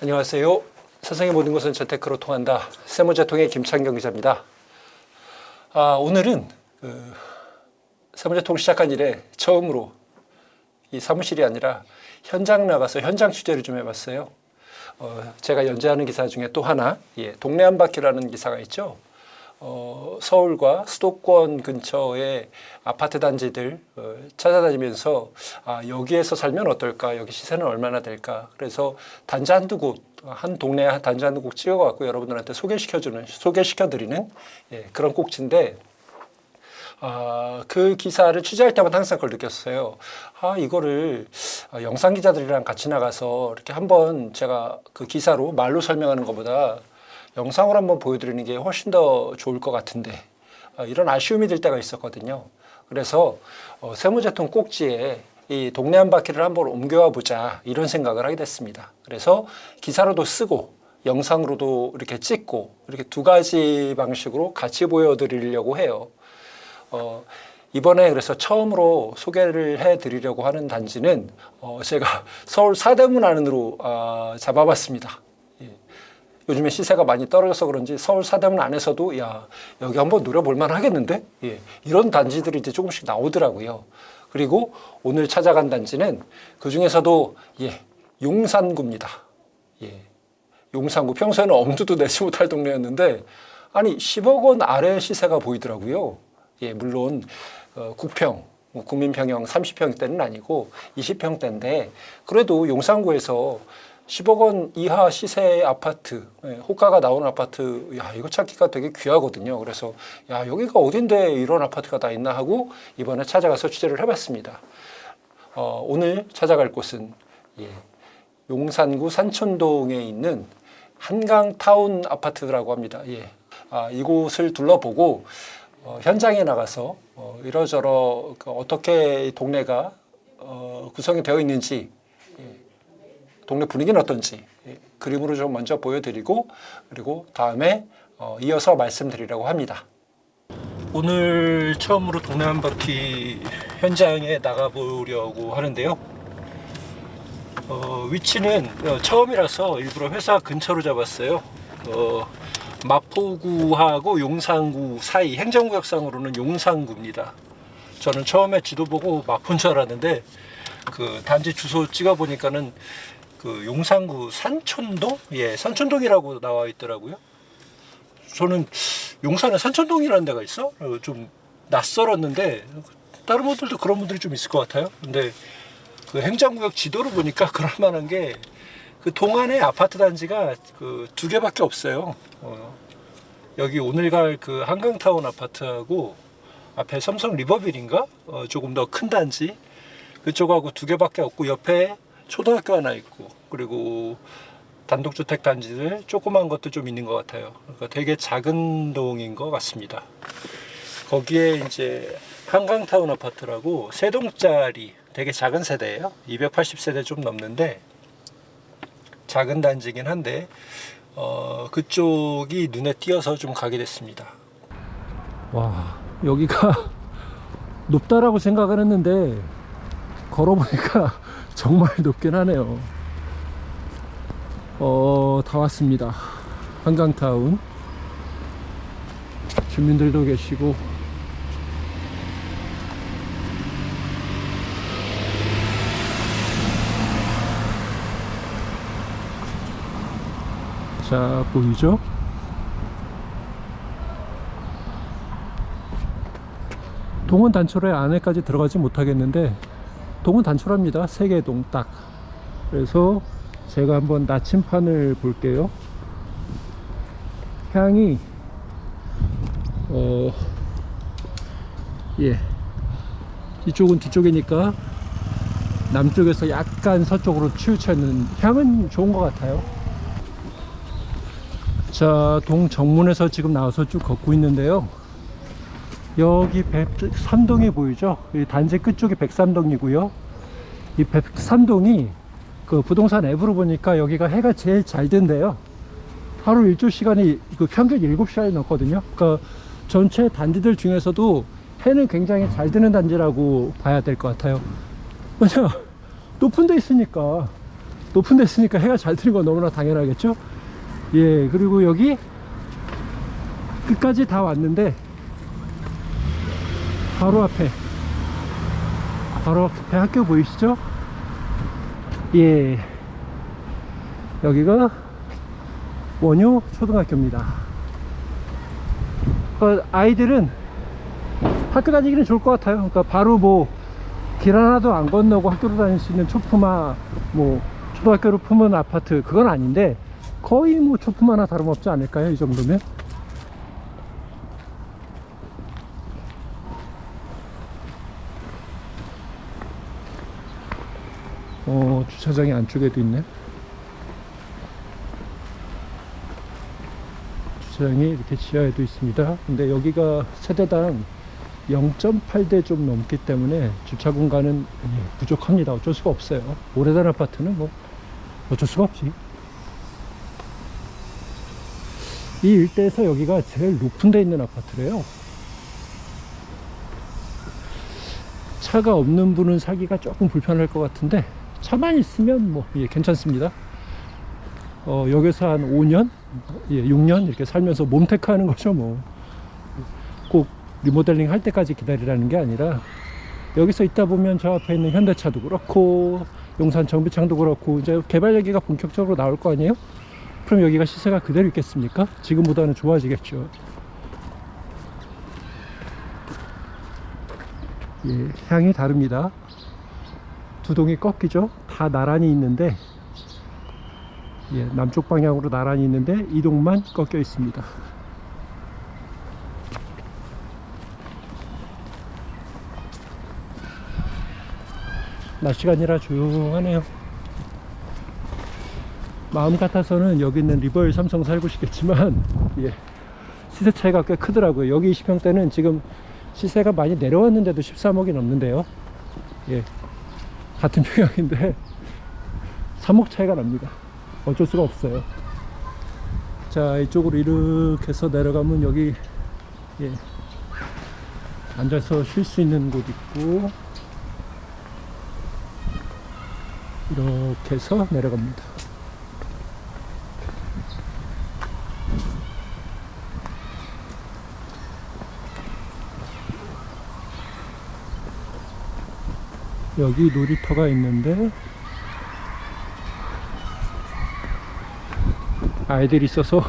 안녕하세요. 세상의 모든 것은 재테크로 통한다. 세무재통의 김창경 기자입니다. 오늘은 세무재통 시작한 이래 처음으로 이 사무실이 아니라 현장 나가서 현장 취재를 좀 해봤어요. 제가 연재하는 기사 중에 또 하나, 동네 한 바퀴라는 기사가 있죠. 서울과 수도권 근처의 아파트 단지들 찾아다니면서 여기에서 살면 어떨까, 여기 시세는 얼마나 될까, 그래서 단지 한두 곳, 한 동네 단지 한두 곳 찍어갖고 여러분들한테 소개시켜드리는 그런 꼭지인데, 그 기사를 취재할 때마다 항상 그걸 느꼈어요. 이거를 영상 기자들이랑 같이 나가서 이렇게 한번 제가 그 기사로 말로 설명하는 것보다 영상으로 한번 보여드리는 게 훨씬 더 좋을 것 같은데, 이런 아쉬움이 들 때가 있었거든요. 그래서 세무재통 꼭지에 이 동네 한 바퀴를 한번 옮겨와 보자, 이런 생각을 하게 됐습니다. 그래서 기사로도 쓰고 영상으로도 이렇게 찍고 이렇게 두 가지 방식으로 같이 보여드리려고 해요. 이번에 그래서 처음으로 소개를 해드리려고 하는 단지는 제가 서울 사대문 안으로 잡아봤습니다. 요즘에 시세가 많이 떨어져서 그런지 서울 사대문 안에서도 여기 한번 노려볼 만 하겠는데? 이런 단지들이 이제 조금씩 나오더라고요. 그리고 오늘 찾아간 단지는 그 중에서도 용산구입니다. 용산구. 평소에는 엄두도 내지 못할 동네였는데, 아니 10억 원 아래 시세가 보이더라고요. 물론 국평, 국민평형 30평대는 아니고 20평대인데, 그래도 용산구에서 10억 원 이하 시세의 아파트, 호가가 나오는 아파트, 이거 찾기가 되게 귀하거든요. 그래서 여기가 어딘데 이런 아파트가 다 있나 하고 이번에 찾아가서 취재를 해봤습니다. 오늘 찾아갈 곳은 용산구 산촌동에 있는 한강타운 아파트라고 합니다. 이곳을 둘러보고 현장에 나가서 이러저러 어떻게 동네가 구성이 되어 있는지, 동네 분위기는 어떤지 그림으로 좀 먼저 보여드리고, 그리고 다음에 이어서 말씀드리려고 합니다. 오늘 처음으로 동네 한 바퀴 현장에 나가보려고 하는데요. 위치는 처음이라서 일부러 회사 근처로 잡았어요. 마포구하고 용산구 사이, 행정구역상으로는 용산구입니다. 저는 처음에 지도 보고 마포인 줄 알았는데 그 단지 주소 찍어 보니까는 그 용산구 산촌동? 산촌동이라고 나와 있더라고요. 저는 용산에 산촌동이라는 데가 있어? 좀 낯설었는데, 다른 분들도 그런 분들이 좀 있을 것 같아요. 근데 그 행정구역 지도를 보니까 그럴 만한 게, 그 동안에 아파트 단지가 그 2개밖에 없어요. 여기 오늘 갈 그 한강타운 아파트하고 앞에 삼성 리버빌인가? 조금 더 큰 단지, 그쪽하고 2개밖에 없고, 옆에 초등학교 하나 있고, 그리고 단독주택 단지들 조그만 것도 좀 있는 것 같아요. 그러니까 되게 작은 동인 것 같습니다. 거기에 이제 한강타운 아파트라고 3동짜리 되게 작은 세대예요. 280세대 좀 넘는데 작은 단지긴 한데 그쪽이 눈에 띄어서 좀 가게 됐습니다. 와, 여기가 높다라고 생각을 했는데 걸어보니까 정말 높긴 하네요. 다 왔습니다. 한강타운. 주민들도 계시고. 자, 보이죠? 동은 단초로에 안에까지 들어가지 못하겠는데, 동은 단초랍니다. 3개 동 딱. 그래서 제가 한번 나침판을 볼게요. 향이 이쪽은 뒤쪽이니까 남쪽에서 약간 서쪽으로 치우쳐 있는, 향은 좋은 것 같아요. 자, 동 정문에서 지금 나와서 쭉 걷고 있는데요. 여기 103동이 보이죠? 이 단지 끝쪽이 103동이고요. 이 103동이 그 부동산 앱으로 보니까 여기가 해가 제일 잘 든대요. 하루 일조 시간이 그 평균 7시간이 넘거든요. 그러니까 전체 단지들 중에서도 해는 굉장히 잘 드는 단지라고 봐야 될 것 같아요. 왜냐, 높은 데 있으니까 해가 잘 드는 건 너무나 당연하겠죠. 예, 그리고 여기 끝까지 다 왔는데 바로 앞에 학교 보이시죠? 예, 여기가 원효 초등학교입니다. 아이들은 학교 다니기는 좋을 것 같아요. 그러니까 바로 뭐 길 하나도 안 건너고 학교로 다닐 수 있는 초품화, 뭐 초등학교로 품은 아파트, 그건 아닌데 거의 뭐 초품 하나 다름없지 않을까요? 이 정도면. 주차장이 안쪽에도 있네. 주차장이 이렇게 지하에도 있습니다. 근데 여기가 세대당 0.8대 좀 넘기 때문에 주차 공간은 부족합니다. 어쩔 수가 없어요. 오래된 아파트는 뭐 어쩔 수가 없지. 이 일대에서 여기가 제일 높은 데 있는 아파트래요. 차가 없는 분은 살기가 조금 불편할 것 같은데 차만 있으면 뭐 괜찮습니다. 여기서 한 5년, 6년 이렇게 살면서 몸테크 하는 거죠. 뭐 꼭 리모델링 할 때까지 기다리라는 게 아니라 여기서 있다 보면 저 앞에 있는 현대차도 그렇고 용산 정비창도 그렇고 이제 개발 얘기가 본격적으로 나올 거 아니에요? 그럼 여기가 시세가 그대로 있겠습니까? 지금보다는 좋아지겠죠. 예, 향이 다릅니다. 두 동이 꺾이죠. 다 나란히 있는데, 예, 남쪽 방향으로 나란히 있는데 이 동만 꺾여 있습니다. 낮 시간이라 조용하네요. 마음 같아서는 여기 있는 리버일 삼성 살고 싶겠지만, 예, 시세 차이가 꽤 크더라고요. 여기 20평대는 지금 시세가 많이 내려왔는데도 13억이 넘는데요. 예, 같은 평형인데 3억 차이가 납니다. 어쩔 수가 없어요. 자, 이쪽으로 이렇게 해서 내려가면 여기, 예, 앉아서 쉴 수 있는 곳 있고, 이렇게 해서 내려갑니다. 여기 놀이터가 있는데 아이들이 있어서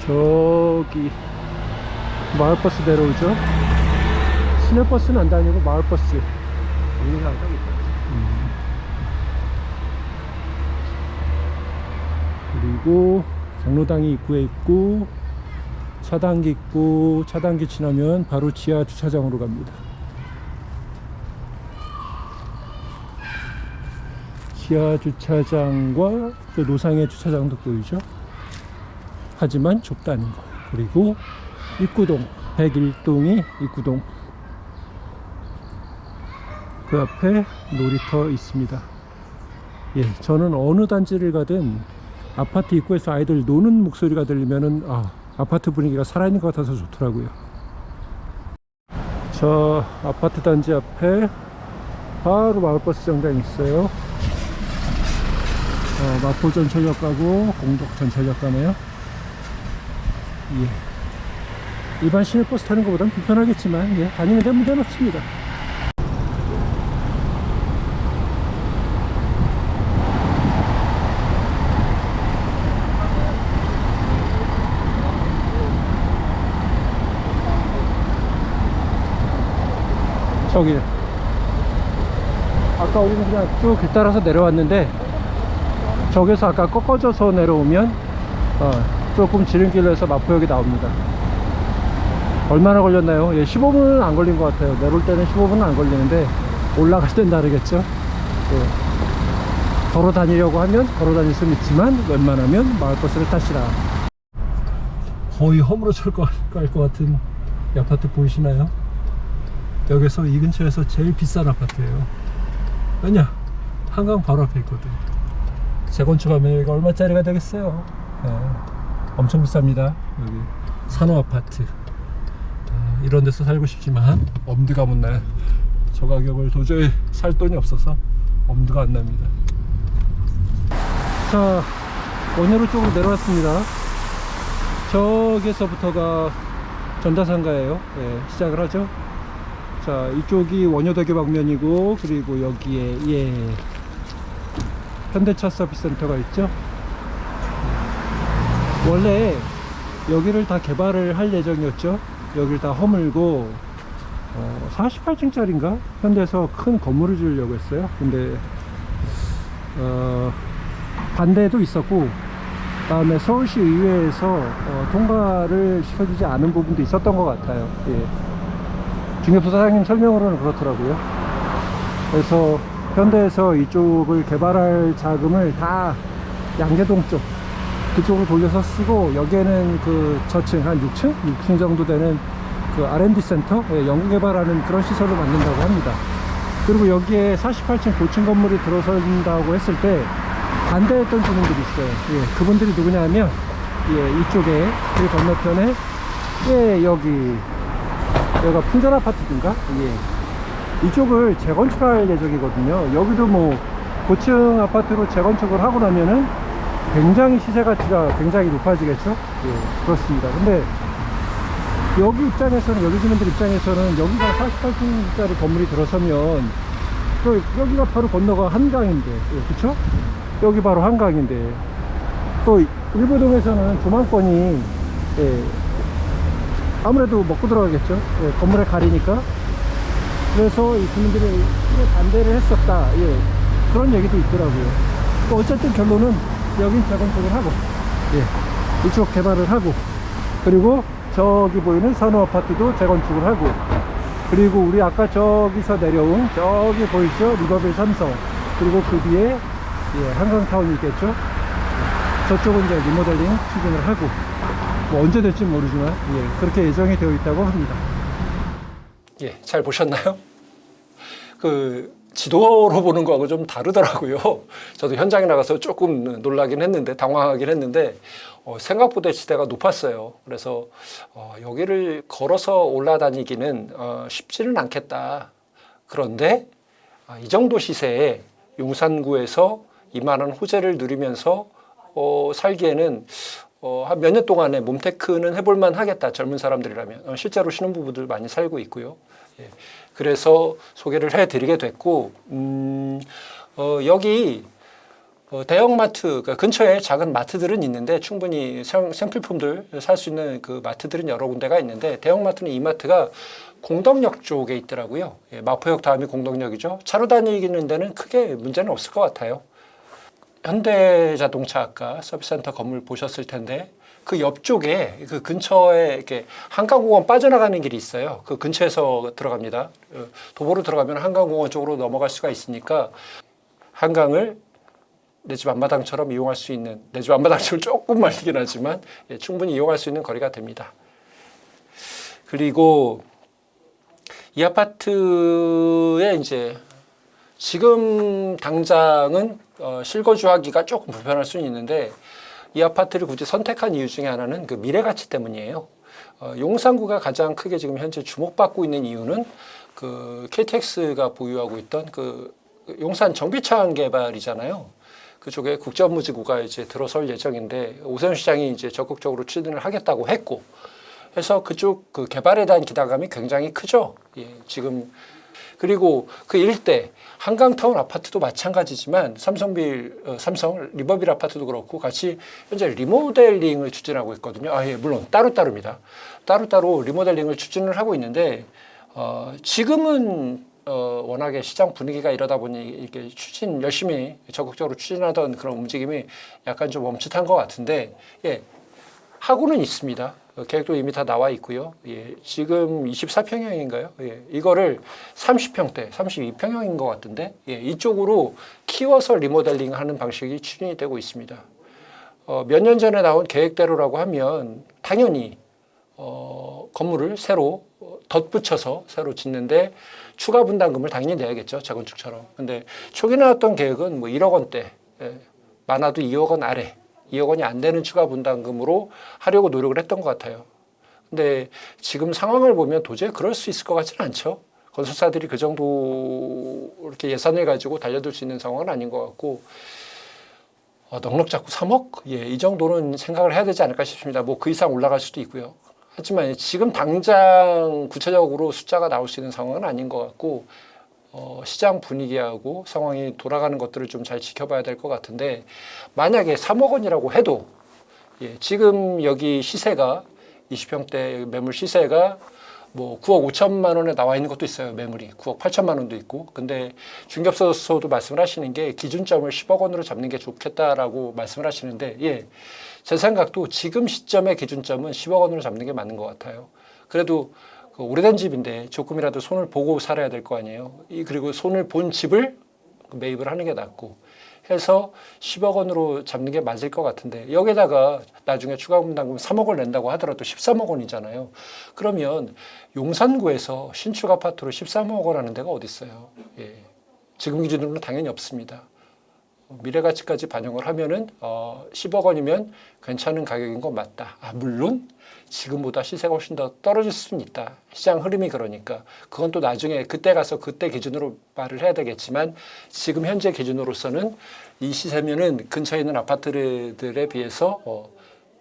저기 마을버스 내려오죠. 시내버스는 안 다니고 마을버스. 그리고 경로당이 입구에 있고 차단기 있고, 차단기 지나면 바로 지하 주차장으로 갑니다. 지하 주차장과 또 노상의 주차장도 보이죠. 하지만 좁다는 거. 그리고 입구동 101동이 입구동, 그 앞에 놀이터 있습니다. 예, 저는 어느 단지를 가든 아파트 입구에서 아이들 노는 목소리가 들리면은 아파트 분위기가 살아있는 것 같아서 좋더라고요. 저 아파트 단지 앞에 바로 마을버스 정장이 있어요. 마포 전철역 가고 공덕 전철역 가네요. 예, 일반 시내버스 타는 것보단 불편하겠지만, 예, 다니는데 문제는 없습니다. 저기 아까 우리는 그냥 쭉 길 따라서 내려왔는데 저기서 아까 꺾어져서 내려오면 조금 지름길로 해서 마포역이 나옵니다. 얼마나 걸렸나요? 예, 15분은 안 걸린 것 같아요. 내려올 때는 15분은 안 걸리는데 올라갈 땐 다르겠죠. 예, 걸어 다니려고 하면 걸어 다닐 수는 있지만 웬만하면 마을버스를 타시라. 거의 허물어질 것 같은 이 아파트 보이시나요? 여기서 이 근처에서 제일 비싼 아파트예요. 왜냐? 한강 바로 앞에 있거든. 재건축하면 여기가 얼마짜리가 되겠어요? 네, 엄청 비쌉니다. 여기 산호 아파트. 이런 데서 살고 싶지만 엄두가 못 나요. 저 가격을 도저히 살 돈이 없어서 엄두가 안 납니다. 자, 원효로 쪽으로 내려왔습니다. 저기서부터가 전다상가예요. 예, 시작을 하죠. 자, 이쪽이 원효대교 방면이고, 그리고 여기에 예, 현대차 서비스 센터가 있죠. 원래 여기를 다 개발을 할 예정이었죠. 여기를 다 허물고 48층짜리인가? 현대에서 큰 건물을 지으려고 했어요. 근데 반대도 있었고, 다음에 서울시 의회에서 통과를 시켜주지 않은 부분도 있었던 것 같아요. 예. 중개부 사장님 설명으로는 그렇더라고요. 그래서 현대에서 이쪽을 개발할 자금을 다 양재동 쪽 그쪽으로 돌려서 쓰고, 여기에는 그 저층 한 6층 정도 되는 그 R&D 센터, 예, 연구개발하는 그런 시설을 만든다고 합니다. 그리고 여기에 48층 고층 건물이 들어선다고 했을 때 반대했던 주민들이 있어요. 예, 그분들이 누구냐면, 예, 이쪽에 그 건너편에 예, 여기가 풍전 아파트인가? 예, 이쪽을 재건축할 예정이거든요. 여기도 뭐 고층 아파트로 재건축을 하고 나면은 굉장히 시세 가치가 굉장히 높아지겠죠. 예, 그렇습니다. 근데 여기 입장에서는, 여기 주민들 입장에서는 여기가 48층짜리 건물이 들어서면 또 여기가 바로 건너가 한강인데, 예, 그쵸? 여기 바로 한강인데, 또 일부동에서는 조망권이 예, 아무래도 먹고 들어가겠죠. 예, 건물에 가리니까. 그래서 이 주민들이 반대를 했었다. 예, 그런 얘기도 있더라고요. 어쨌든 결론은 여긴 재건축을 하고, 예, 이쪽 개발을 하고, 그리고 저기 보이는 산호 아파트도 재건축을 하고, 그리고 우리 아까 저기서 내려온 저기 보이죠? 리버빌 삼성, 그리고 그 뒤에 예, 한강타운이 있겠죠. 저쪽은 이제 리모델링 추진을 하고, 뭐 언제 될지 모르지만 예, 그렇게 예정이 되어 있다고 합니다. 예, 잘 보셨나요? 그 지도로 보는 거하고 좀 다르더라고요. 저도 현장에 나가서 조금 놀라긴 했는데, 당황하긴 했는데 생각보다 지대가 높았어요. 그래서 여기를 걸어서 올라다니기는 쉽지는 않겠다. 그런데 이 정도 시세에 용산구에서 이만한 호재를 누리면서 살기에는 한 몇 년 동안에 몸테크는 해볼만 하겠다. 젊은 사람들이라면. 실제로 신혼부부들 많이 살고 있고요. 예. 그래서 소개를 해드리게 됐고, 여기 대형마트, 그러니까 근처에 작은 마트들은 있는데, 충분히 생필품들 살 수 있는 그 마트들은 여러 군데가 있는데, 대형마트는 이 마트가 공덕역 쪽에 있더라고요. 예, 마포역 다음이 공덕역이죠. 차로 다니는 데는 크게 문제는 없을 것 같아요. 현대자동차 아까 서비스센터 건물 보셨을 텐데, 그 옆쪽에 그 근처에 이렇게 한강공원 빠져나가는 길이 있어요. 그 근처에서 들어갑니다. 도보로 들어가면 한강공원 쪽으로 넘어갈 수가 있으니까 한강을 내 집 앞마당처럼 이용할 수 있는, 내 집 앞마당처럼 조금 말리긴 하지만 예, 충분히 이용할 수 있는 거리가 됩니다. 그리고 이 아파트에 이제 지금 당장은 실거주하기가 조금 불편할 수는 있는데, 이 아파트를 굳이 선택한 이유 중에 하나는 그 미래 가치 때문이에요. 용산구가 가장 크게 지금 현재 주목받고 있는 이유는 그 KTX가 보유하고 있던 그 용산 정비창 개발이잖아요. 그쪽에 국제업무지구가 이제 들어설 예정인데, 오세훈 시장이 이제 적극적으로 추진을 하겠다고 했고, 해서 그쪽 그 개발에 대한 기대감이 굉장히 크죠. 예, 지금. 그리고 그 일대 한강타운 아파트도 마찬가지지만 삼성 리버빌 아파트도 그렇고 같이 현재 리모델링을 추진하고 있거든요. 예, 물론 따로따로입니다. 따로따로 리모델링을 추진을 하고 있는데, 지금은 워낙에 시장 분위기가 이러다 보니 이렇게 열심히 적극적으로 추진하던 그런 움직임이 약간 좀 멈칫한 것 같은데, 예, 하고는 있습니다. 계획도 이미 다 나와 있고요. 예, 지금 24평형인가요? 예, 이거를 30평대, 32평형인 것 같은데, 예, 이쪽으로 키워서 리모델링 하는 방식이 추진이 되고 있습니다. 몇 년 전에 나온 계획대로라고 하면 당연히 건물을 새로 덧붙여서 새로 짓는데 추가 분담금을 당연히 내야겠죠. 재건축처럼. 근데 초기 나왔던 계획은 뭐 1억 원대, 예, 많아도 2억 원 아래, 2억 원이 안 되는 추가 분담금으로 하려고 노력을 했던 것 같아요. 근데 지금 상황을 보면 도저히 그럴 수 있을 것 같지는 않죠. 건설사들이 그 정도 이렇게 예산을 가지고 달려들 수 있는 상황은 아닌 것 같고, 넉넉 잡고 3억? 예, 이 정도는 생각을 해야 되지 않을까 싶습니다. 뭐 그 이상 올라갈 수도 있고요. 하지만 지금 당장 구체적으로 숫자가 나올 수 있는 상황은 아닌 것 같고, 시장 분위기하고 상황이 돌아가는 것들을 좀 잘 지켜봐야 될 것 같은데, 만약에 3억 원이라고 해도, 예, 지금 여기 시세가 20평대 매물 시세가 뭐 9억 5천만 원에 나와 있는 것도 있어요. 매물이 9억 8천만 원도 있고. 근데 중개업소도 말씀을 하시는 게 기준점을 10억 원으로 잡는 게 좋겠다라고 말씀을 하시는데, 예, 제 생각도 지금 시점의 기준점은 10억 원으로 잡는 게 맞는 것 같아요. 그래도 그 오래된 집인데 조금이라도 손을 보고 살아야 될 거 아니에요. 그리고 손을 본 집을 매입을 하는 게 낫고 해서 10억 원으로 잡는 게 맞을 것 같은데, 여기다가 나중에 추가 분담금 3억을 낸다고 하더라도 13억 원이잖아요. 그러면 용산구에서 신축 아파트로 13억 원 하는 데가 어디 있어요? 예. 지금 기준으로는 당연히 없습니다. 미래가치까지 반영을 하면은 10억 원이면 괜찮은 가격인 건 맞다. 물론 지금보다 시세가 훨씬 더 떨어질 수는 있다. 시장 흐름이 그러니까. 그건 또 나중에 그때 가서 그때 기준으로 말을 해야 되겠지만, 지금 현재 기준으로서는 이 시세면은 근처에 있는 아파트들에 비해서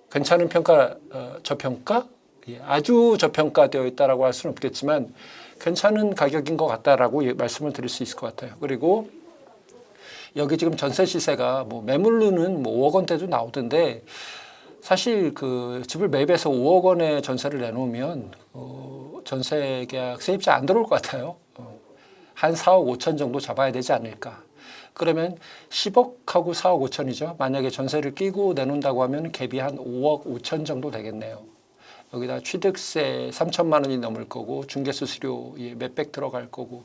괜찮은 평가, 저평가? 예, 아주 저평가되어 있다라고 할 수는 없겠지만 괜찮은 가격인 것 같다라고 말씀을 드릴 수 있을 것 같아요. 그리고 여기 지금 전세 시세가 뭐 매물로는 뭐 5억 원대도 나오던데, 사실 그 집을 매입해서 5억 원에 전세를 내놓으면 전세 계약 세입자 안 들어올 것 같아요. 한 4억 5천 정도 잡아야 되지 않을까. 그러면 10억하고 4억 5천이죠. 만약에 전세를 끼고 내놓는다고 하면 갭이 한 5억 5천 정도 되겠네요. 여기다 취득세 3천만 원이 넘을 거고, 중개수수료 몇백 들어갈 거고,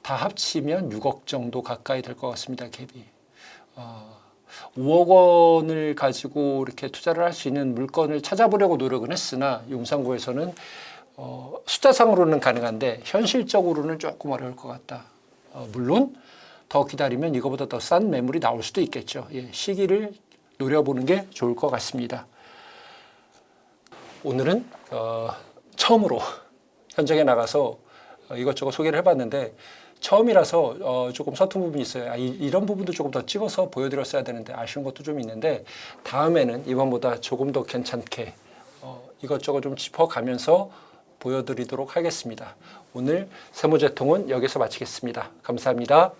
다 합치면 6억 정도 가까이 될 것 같습니다. 갭이. 5억 원을 가지고 이렇게 투자를 할 수 있는 물건을 찾아보려고 노력은 했으나, 용산구에서는 숫자상으로는 가능한데 현실적으로는 조금 어려울 것 같다. 물론 더 기다리면 이거보다 더 싼 매물이 나올 수도 있겠죠. 예, 시기를 노려보는 게 좋을 것 같습니다. 오늘은 처음으로 현장에 나가서 이것저것 소개를 해봤는데, 처음이라서 조금 서툰 부분이 있어요. 이런 부분도 조금 더 찍어서 보여드렸어야 되는데 아쉬운 것도 좀 있는데, 다음에는 이번보다 조금 더 괜찮게 이것저것 좀 짚어가면서 보여드리도록 하겠습니다. 오늘 세무재통은 여기서 마치겠습니다. 감사합니다.